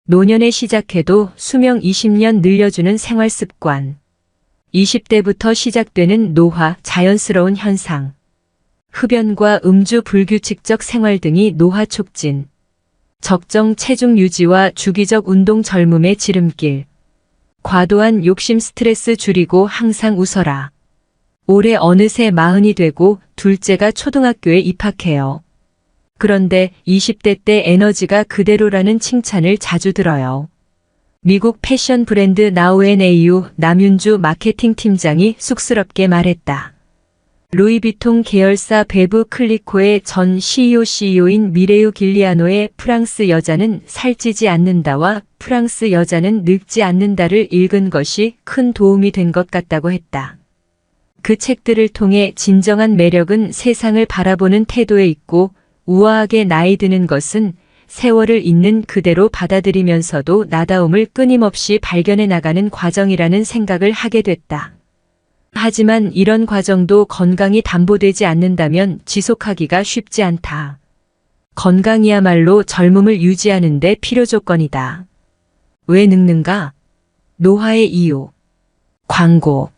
노년에 시작해도 수명 20년 늘려주는 생활 습관. 20대부터 시작되는 노화, 자연스러운 현상. 흡연과 음주 불규칙적 생활 등이 노화 촉진. 적정 체중 유지와 주기적 운동 젊음의 지름길. 과도한 욕심 스트레스 줄이고 항상 웃어라. 올해 어느새 40이 되고 둘째가 초등학교에 입학해요. 그런데 20대 때 에너지가 그대로라는 칭찬을 자주 들어요. 미국 패션 브랜드 나우앤에이유 남윤주 마케팅 팀장이 쑥스럽게 말했다. 루이비통 계열사 베브 클리코의 전 CEO인 미레유 길리아노의 프랑스 여자는 살찌지 않는다와 프랑스 여자는 늙지 않는다를 읽은 것이 큰 도움이 된 것 같다고 했다. 그 책들을 통해 진정한 매력은 세상을 바라보는 태도에 있고 우아하게 나이 드는 것은 세월을 있는 그대로 받아들이면서도 나다움을 끊임없이 발견해 나가는 과정이라는 생각을 하게 됐다. 하지만 이런 과정도 건강이 담보되지 않는다면 지속하기가 쉽지 않다. 건강이야말로 젊음을 유지하는 데 필요 조건이다. 왜 늙는가? 노화의 이유. 광고.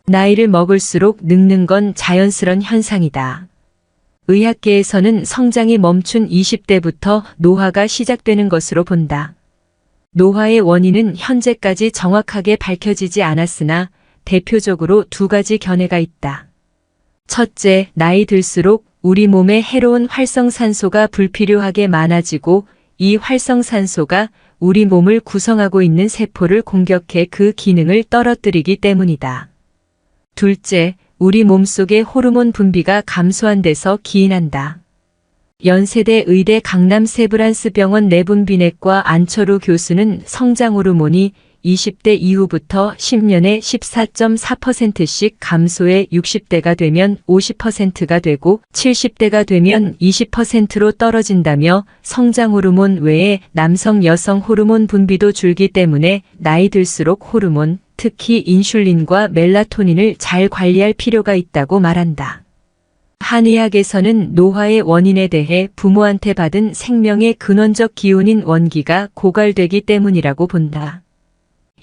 나이를 먹을수록 늙는 건 자연스러운 현상이다. 의학계에서는 성장이 멈춘 20대부터 노화가 시작되는 것으로 본다. 노화의 원인은 현재까지 정확하게 밝혀지지 않았으나 대표적으로 두 가지 견해가 있다. 첫째, 나이 들수록 우리 몸에 해로운 활성산소가 불필요하게 많아지고 이 활성산소가 우리 몸을 구성하고 있는 세포를 공격해 그 기능을 떨어뜨리기 때문이다. 둘째, 우리 몸속의 호르몬 분비가 감소한 데서 기인한다. 연세대 의대 강남 세브란스병원 내분비내과 안철우 교수는 성장 호르몬이 20대 이후부터 10년에 14.4%씩 감소해 60대가 되면 50%가 되고 70대가 되면 20%로 떨어진다며 성장 호르몬 외에 남성 여성 호르몬 분비도 줄기 때문에 나이 들수록 호르몬, 특히 인슐린과 멜라토닌을 잘 관리할 필요가 있다고 말한다. 한의학에서는 노화의 원인에 대해 부모한테 받은 생명의 근원적 기운인 원기가 고갈되기 때문이라고 본다.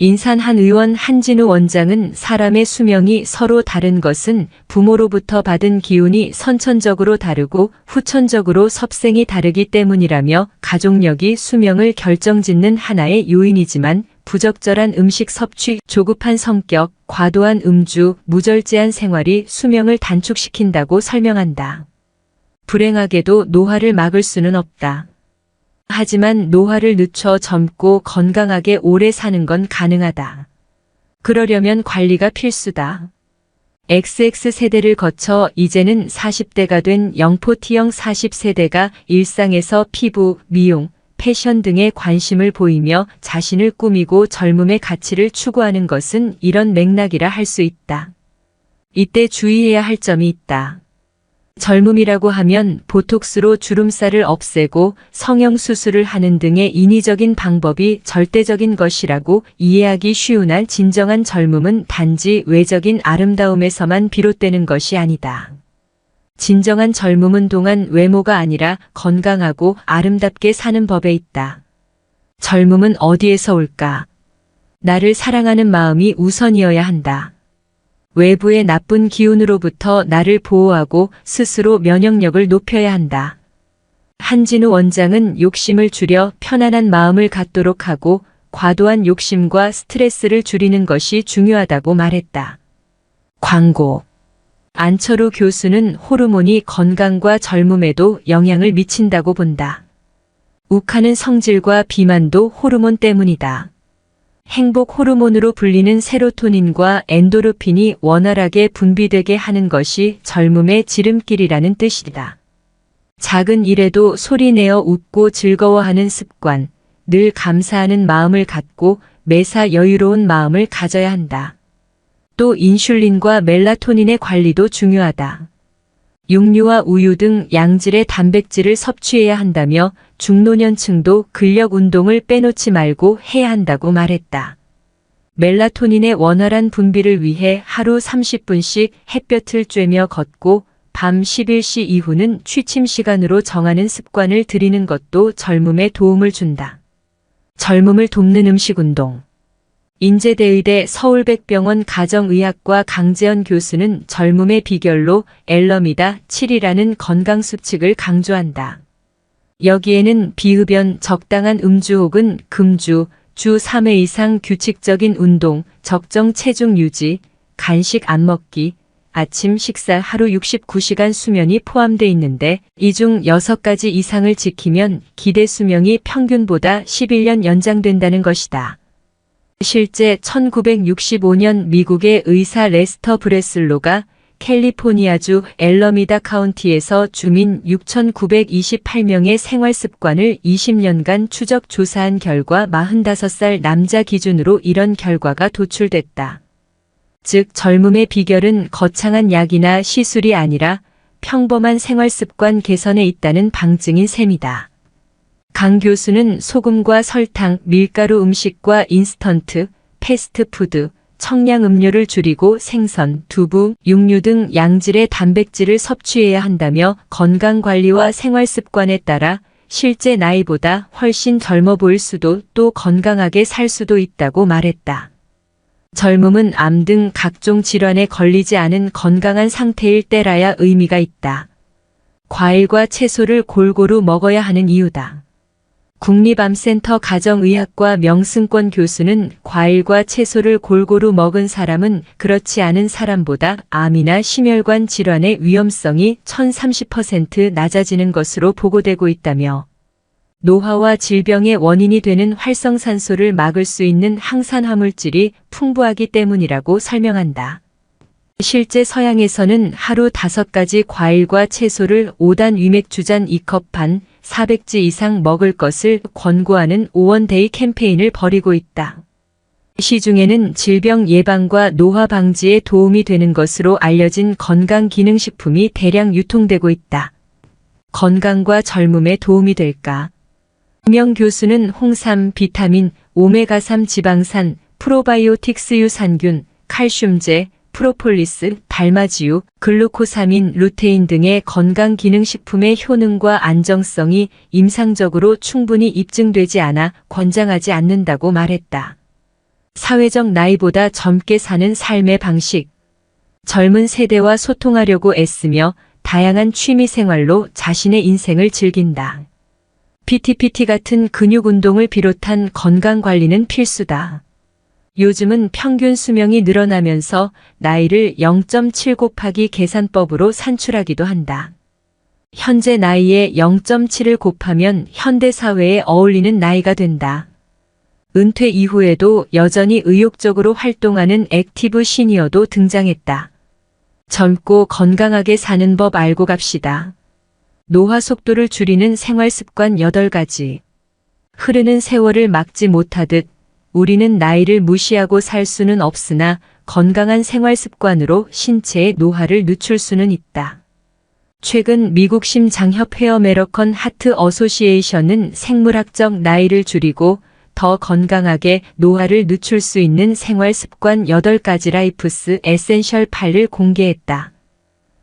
인산 한 의원 한진우 원장은 사람의 수명이 서로 다른 것은 부모로부터 받은 기운이 선천적으로 다르고 후천적으로 섭생이 다르기 때문이라며 가족력이 수명을 결정짓는 하나의 요인이지만 부적절한 음식 섭취, 조급한 성격, 과도한 음주, 무절제한 생활이 수명을 단축시킨다고 설명한다. 불행하게도 노화를 막을 수는 없다. 하지만 노화를 늦춰 젊고 건강하게 오래 사는 건 가능하다. 그러려면 관리가 필수다. XX세대를 거쳐 이제는 40대가 된 영포T형 40세대가 일상에서 피부, 미용, 패션 등에 관심을 보이며 자신을 꾸미고 젊음의 가치를 추구하는 것은 이런 맥락이라 할 수 있다. 이때 주의해야 할 점이 있다. 젊음이라고 하면 보톡스로 주름살을 없애고 성형수술을 하는 등의 인위적인 방법이 절대적인 것이라고 이해하기 쉬우나 진정한 젊음은 단지 외적인 아름다움에서만 비롯되는 것이 아니다. 진정한 젊음은 동안 외모가 아니라 건강하고 아름답게 사는 법에 있다. 젊음은 어디에서 올까? 나를 사랑하는 마음이 우선이어야 한다. 외부의 나쁜 기운으로부터 나를 보호하고 스스로 면역력을 높여야 한다. 한진우 원장은 욕심을 줄여 편안한 마음을 갖도록 하고 과도한 욕심과 스트레스를 줄이는 것이 중요하다고 말했다. 광고. 안철우 교수는 호르몬이 건강과 젊음에도 영향을 미친다고 본다. 욱하는 성질과 비만도 호르몬 때문이다. 행복 호르몬으로 불리는 세로토닌과 엔도르핀이 원활하게 분비되게 하는 것이 젊음의 지름길이라는 뜻이다. 작은 일에도 소리내어 웃고 즐거워하는 습관, 늘 감사하는 마음을 갖고 매사 여유로운 마음을 가져야 한다. 또 인슐린과 멜라토닌의 관리도 중요하다. 육류와 우유 등 양질의 단백질을 섭취해야 한다며 중노년층도 근력 운동을 빼놓지 말고 해야 한다고 말했다. 멜라토닌의 원활한 분비를 위해 하루 30분씩 햇볕을 쬐며 걷고 밤 11시 이후는 취침 시간으로 정하는 습관을 들이는 것도 젊음에 도움을 준다. 젊음을 돕는 음식운동. 인제대의대 서울백병원 가정의학과 강재현 교수는 젊음의 비결로 엘럼이다 7이라는 건강수칙을 강조한다. 여기에는 비흡연, 적당한 음주 혹은 금주, 주 3회 이상 규칙적인 운동, 적정 체중 유지, 간식 안 먹기, 아침 식사 하루 69시간 수면이 포함돼 있는데 이 중 6가지 이상을 지키면 기대 수명이 평균보다 11년 연장된다는 것이다. 실제 1965년 미국의 의사 레스터 브레슬로가 캘리포니아주 엘러미다 카운티에서 주민 6,928명의 생활 습관을 20년간 추적 조사한 결과 45살 남자 기준으로 이런 결과가 도출됐다. 즉 젊음의 비결은 거창한 약이나 시술이 아니라 평범한 생활 습관 개선에 있다는 방증인 셈이다. 강 교수는 소금과 설탕, 밀가루 음식과 인스턴트, 패스트푸드, 청량 음료를 줄이고 생선, 두부, 육류 등 양질의 단백질을 섭취해야 한다며 건강관리와 생활습관에 따라 실제 나이보다 훨씬 젊어 보일 수도 또 건강하게 살 수도 있다고 말했다. 젊음은 암 등 각종 질환에 걸리지 않은 건강한 상태일 때라야 의미가 있다. 과일과 채소를 골고루 먹어야 하는 이유다. 국립암센터 가정의학과 명승권 교수는 과일과 채소를 골고루 먹은 사람은 그렇지 않은 사람보다 암이나 심혈관 질환의 위험성이 1030% 낮아지는 것으로 보고되고 있다며 노화와 질병의 원인이 되는 활성산소를 막을 수 있는 항산화물질이 풍부하기 때문이라고 설명한다. 실제 서양에서는 하루 5가지 과일과 채소를 5단 위맥주잔 2컵 반, 400지 이상 먹을 것을 권고하는 오원데이 캠페인을 벌이고 있다. 시중에는 질병 예방과 노화 방지에 도움이 되는 것으로 알려진 건강기능식품이 대량 유통되고 있다. 건강과 젊음에 도움이 될까? 명 교수는 홍삼, 비타민, 오메가3 지방산, 프로바이오틱스 유산균, 칼슘제, 프로폴리스, 달마지유, 글루코사민, 루테인 등의 건강기능식품의 효능과 안정성이 임상적으로 충분히 입증되지 않아 권장하지 않는다고 말했다. 사회적 나이보다 젊게 사는 삶의 방식. 젊은 세대와 소통하려고 애쓰며 다양한 취미생활로 자신의 인생을 즐긴다. PT 같은 근육운동을 비롯한 건강관리는 필수다. 요즘은 평균 수명이 늘어나면서 나이를 0.7 곱하기 계산법으로 산출하기도 한다. 현재 나이에 0.7을 곱하면 현대사회에 어울리는 나이가 된다. 은퇴 이후에도 여전히 의욕적으로 활동하는 액티브 시니어도 등장했다. 젊고 건강하게 사는 법 알고 갑시다. 노화 속도를 줄이는 생활습관 8가지. 흐르는 세월을 막지 못하듯 우리는 나이를 무시하고 살 수는 없으나 건강한 생활습관으로 신체의 노화를 늦출 수는 있다. 최근 미국 심장협회 어메리컨 하트 어소시에이션은 생물학적 나이를 줄이고 더 건강하게 노화를 늦출 수 있는 생활습관 8가지 라이프스 에센셜 8을 공개했다.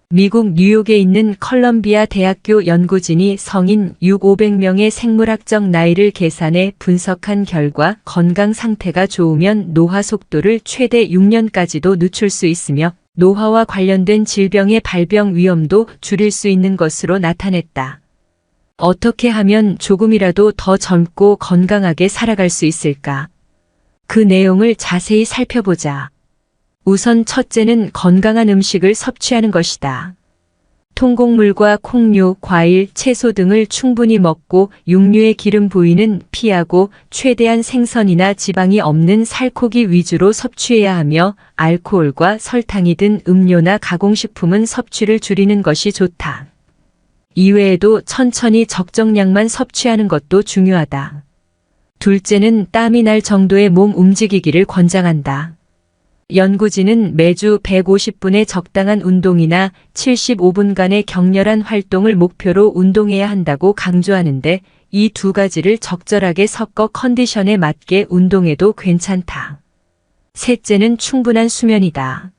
미국 뉴욕에 있는 컬럼비아 대학교 연구진이 성인 6,500명의 생물학적 나이를 계산해 분석한 결과 건강 상태가 좋으면 노화 속도를 최대 6년까지도 늦출 수 있으며 노화와 관련된 질병의 발병 위험도 줄일 수 있는 것으로 나타냈다. 어떻게 하면 조금이라도 더 젊고 건강하게 살아갈 수 있을까? 그 내용을 자세히 살펴보자. 우선 첫째는 건강한 음식을 섭취하는 것이다. 통곡물과 콩류, 과일, 채소 등을 충분히 먹고 육류의 기름 부위는 피하고 최대한 생선이나 지방이 없는 살코기 위주로 섭취해야 하며 알코올과 설탕이 든 음료나 가공식품은 섭취를 줄이는 것이 좋다. 이외에도 천천히 적정량만 섭취하는 것도 중요하다. 둘째는 땀이 날 정도의 몸 움직이기를 권장한다. 연구진은 매주 150분의 적당한 운동이나 75분간의 격렬한 활동을 목표로 운동해야 한다고 강조하는데 이 2가지를 적절하게 섞어 컨디션에 맞게 운동해도 괜찮다. 셋째는 충분한 수면이다.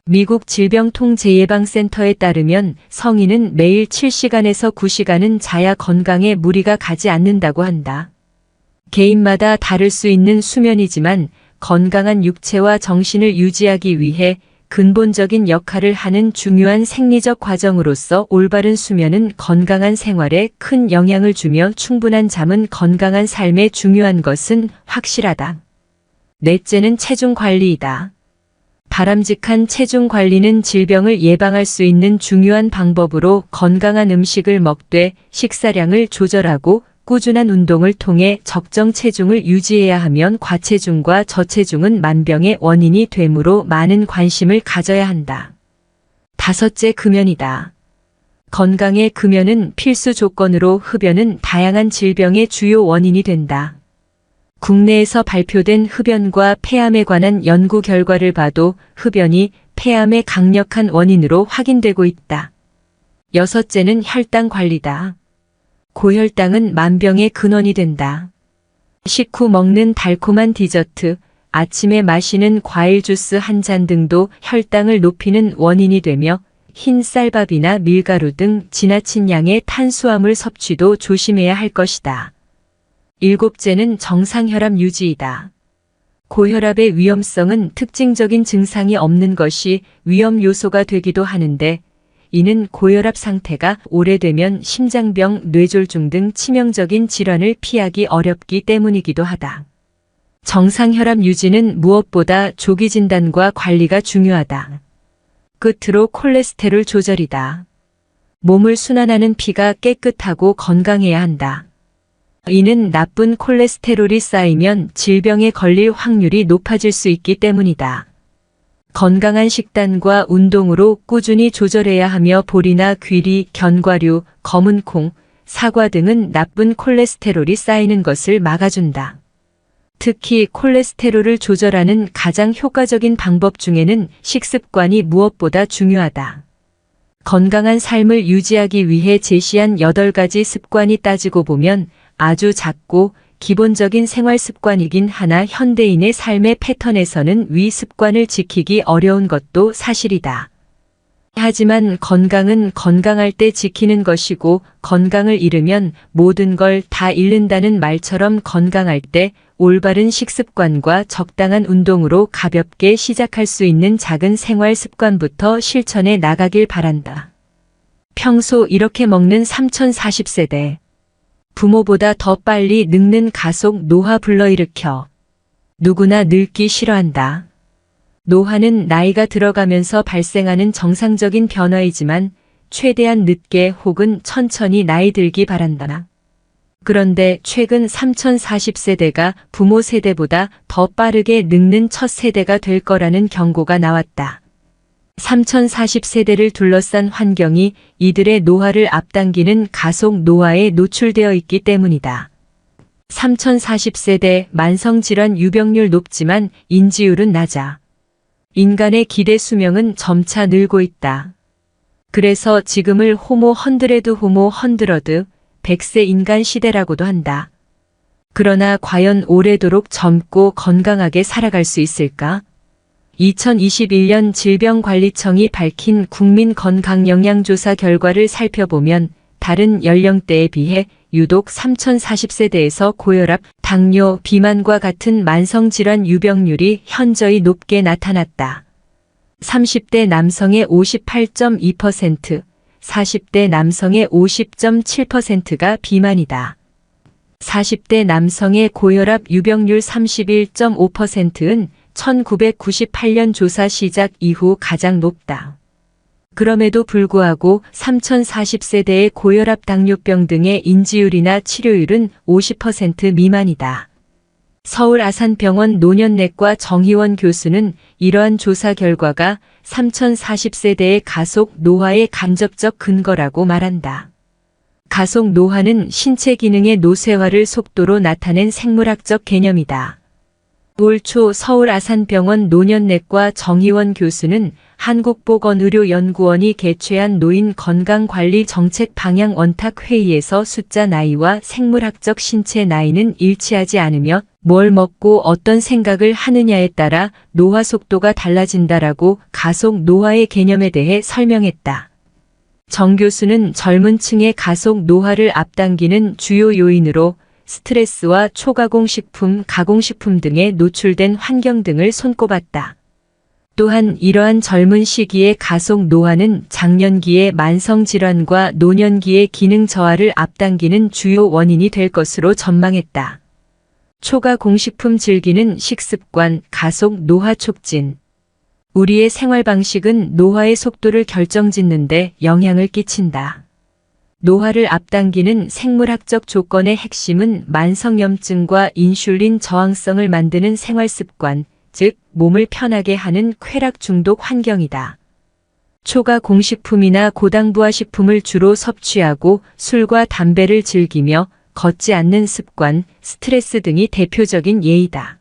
미국 질병통제예방센터에 따르면 성인은 매일 7시간에서 9시간은 자야 건강에 무리가 가지 않는다고 한다. 개인마다 다를 수 있는 수면이지만 건강한 육체와 정신을 유지하기 위해 근본적인 역할을 하는 중요한 생리적 과정으로서 올바른 수면은 건강한 생활에 큰 영향을 주며 충분한 잠은 건강한 삶에 중요한 것은 확실하다. 넷째는 체중 관리이다. 바람직한 체중 관리는 질병을 예방할 수 있는 중요한 방법으로 건강한 음식을 먹되 식사량을 조절하고 꾸준한 운동을 통해 적정 체중을 유지해야 하면 과체중과 저체중은 만병의 원인이 되므로 많은 관심을 가져야 한다. 다섯째, 금연이다. 건강의 금연은 필수 조건으로 흡연은 다양한 질병의 주요 원인이 된다. 국내에서 발표된 흡연과 폐암에 관한 연구 결과를 봐도 흡연이 폐암의 강력한 원인으로 확인되고 있다. 여섯째는 혈당 관리다. 고혈당은 만병의 근원이 된다. 식후 먹는 달콤한 디저트, 아침에 마시는 과일 주스 한 잔 등도 혈당을 높이는 원인이 되며 흰 쌀밥이나 밀가루 등 지나친 양의 탄수화물 섭취도 조심해야 할 것이다. 일곱째는 정상혈압 유지이다. 고혈압의 위험성은 특징적인 증상이 없는 것이 위험 요소가 되기도 하는데 이는 고혈압 상태가 오래되면 심장병, 뇌졸중 등 치명적인 질환을 피하기 어렵기 때문이기도 하다. 정상혈압 유지는 무엇보다 조기 진단과 관리가 중요하다. 끝으로 콜레스테롤 조절이다. 몸을 순환하는 피가 깨끗하고 건강해야 한다. 이는 나쁜 콜레스테롤이 쌓이면 질병에 걸릴 확률이 높아질 수 있기 때문이다. 건강한 식단과 운동으로 꾸준히 조절해야 하며 보리나 귀리, 견과류, 검은 콩, 사과 등은 나쁜 콜레스테롤이 쌓이는 것을 막아준다. 특히 콜레스테롤을 조절하는 가장 효과적인 방법 중에는 식습관이 무엇보다 중요하다. 건강한 삶을 유지하기 위해 제시한 8가지 습관이 따지고 보면 아주 작고 기본적인 생활 습관이긴 하나 현대인의 삶의 패턴에서는 위 습관을 지키기 어려운 것도 사실이다. 하지만 건강은 건강할 때 지키는 것이고 건강을 잃으면 모든 걸 다 잃는다는 말처럼 건강할 때 올바른 식습관과 적당한 운동으로 가볍게 시작할 수 있는 작은 생활 습관부터 실천해 나가길 바란다. 평소 이렇게 먹는 3040세대. 부모보다 더 빨리 늙는 가속 노화 불러일으켜. 누구나 늙기 싫어한다. 노화는 나이가 들어가면서 발생하는 정상적인 변화이지만 최대한 늦게 혹은 천천히 나이 들기 바란다. 그런데 최근 3040세대가 부모 세대보다 더 빠르게 늙는 첫 세대가 될 거라는 경고가 나왔다. 3040세대를 둘러싼 환경이 이들의 노화를 앞당기는 가속 노화에 노출되어 있기 때문이다. 3040세대 만성질환 유병률 높지만 인지율은 낮아. 인간의 기대 수명은 점차 늘고 있다. 그래서 지금을 호모 헌드레드 호모 헌드러드 100세 인간 시대라고도 한다. 그러나 과연 오래도록 젊고 건강하게 살아갈 수 있을까? 2021년 질병관리청이 밝힌 국민건강영양조사 결과를 살펴보면 다른 연령대에 비해 유독 3040세대에서 고혈압, 당뇨, 비만과 같은 만성질환 유병률이 현저히 높게 나타났다. 30대 남성의 58.2%, 40대 남성의 50.7%가 비만이다. 40대 남성의 고혈압 유병률 31.5%는 1998년 조사 시작 이후 가장 높다. 그럼에도 불구하고 3040세대의 고혈압, 당뇨병 등의 인지율이나 치료율은 50% 미만이다. 서울 아산병원 노년내과 정희원 교수는 이러한 조사 결과가 3040세대의 가속 노화의 간접적 근거라고 말한다. 가속 노화는 신체 기능의 노쇠화를 속도로 나타낸 생물학적 개념이다. 올 초 서울 아산병원 노년내과 정희원 교수는 한국보건의료연구원이 개최한 노인 건강관리 정책 방향 원탁 회의에서 숫자 나이와 생물학적 신체 나이는 일치하지 않으며 뭘 먹고 어떤 생각을 하느냐에 따라 노화 속도가 달라진다라고 가속 노화의 개념에 대해 설명했다. 정 교수는 젊은 층의 가속 노화를 앞당기는 주요 요인으로 스트레스와 초가공식품, 가공식품 등에 노출된 환경 등을 손꼽았다. 또한 이러한 젊은 시기의 가속 노화는 장년기의 만성질환과 노년기의 기능 저하를 앞당기는 주요 원인이 될 것으로 전망했다. 초가공식품 즐기는 식습관, 가속 노화 촉진. 우리의 생활 방식은 노화의 속도를 결정짓는 데 영향을 끼친다. 노화를 앞당기는 생물학적 조건의 핵심은 만성염증과 인슐린 저항성을 만드는 생활습관, 즉 몸을 편하게 하는 쾌락 중독 환경이다. 초가공식품이나 고당부화식품을 주로 섭취하고 술과 담배를 즐기며 걷지 않는 습관, 스트레스 등이 대표적인 예이다.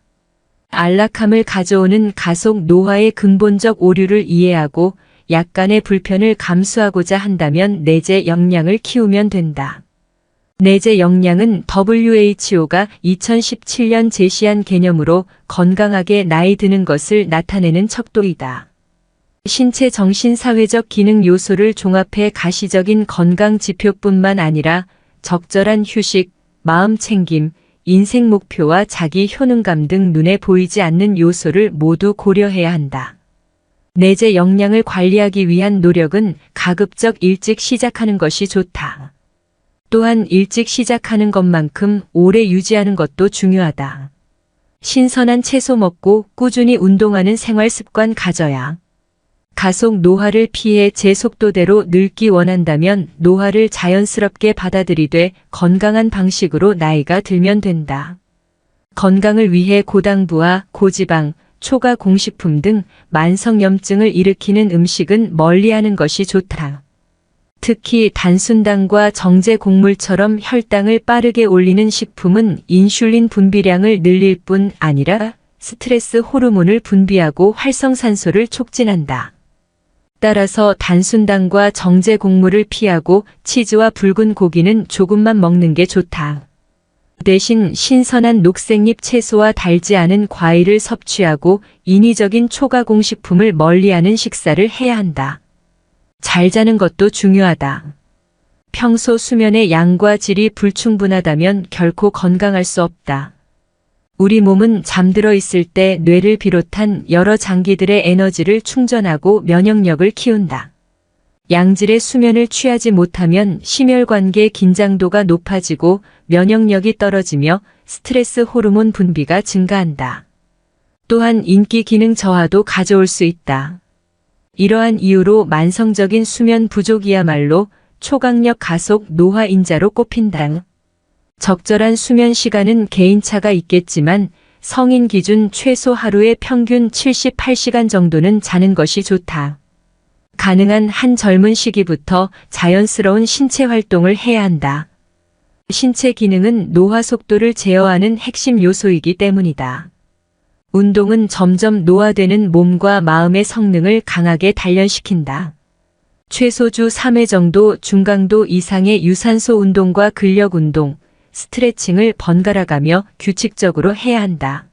안락함을 가져오는 가속 노화의 근본적 오류를 이해하고 약간의 불편을 감수하고자 한다면 내재 역량을 키우면 된다. 내재 역량은 WHO가 2017년 제시한 개념으로 건강하게 나이 드는 것을 나타내는 척도이다. 신체 정신 사회적 기능 요소를 종합해 가시적인 건강 지표뿐만 아니라 적절한 휴식, 마음 챙김, 인생 목표와 자기 효능감 등 눈에 보이지 않는 요소를 모두 고려해야 한다. 내재 역량을 관리하기 위한 노력은 가급적 일찍 시작하는 것이 좋다. 또한 일찍 시작하는 것만큼 오래 유지하는 것도 중요하다. 신선한 채소 먹고 꾸준히 운동하는 생활 습관 가져야. 가속 노화를 피해 제 속도대로 늙기 원한다면 노화를 자연스럽게 받아들이되 건강한 방식으로 나이가 들면 된다. 건강을 위해 고당부와 고지방, 초가공식품 등 만성염증을 일으키는 음식은 멀리하는 것이 좋다. 특히 단순당과 정제 곡물처럼 혈당을 빠르게 올리는 식품은 인슐린 분비량을 늘릴 뿐 아니라 스트레스 호르몬을 분비하고 활성산소를 촉진한다. 따라서 단순당과 정제 곡물을 피하고 치즈와 붉은 고기는 조금만 먹는 게 좋다. 대신 신선한 녹색잎 채소와 달지 않은 과일을 섭취하고 인위적인 초가공식품을 멀리하는 식사를 해야 한다. 잘 자는 것도 중요하다. 평소 수면의 양과 질이 불충분하다면 결코 건강할 수 없다. 우리 몸은 잠들어 있을 때 뇌를 비롯한 여러 장기들의 에너지를 충전하고 면역력을 키운다. 양질의 수면을 취하지 못하면 심혈관계 긴장도가 높아지고 면역력이 떨어지며 스트레스 호르몬 분비가 증가한다. 또한 인기 기능 저하도 가져올 수 있다. 이러한 이유로 만성적인 수면 부족이야말로 초강력 가속 노화인자로 꼽힌다. 적절한 수면 시간은 개인차가 있겠지만 성인 기준 최소 하루에 평균 78시간 정도는 자는 것이 좋다. 가능한 한 젊은 시기부터 자연스러운 신체 활동을 해야 한다. 신체 기능은 노화 속도를 제어하는 핵심 요소이기 때문이다. 운동은 점점 노화되는 몸과 마음의 성능을 강하게 단련시킨다. 최소 주 3회 정도 중강도 이상의 유산소 운동과 근력 운동, 스트레칭을 번갈아가며 규칙적으로 해야 한다.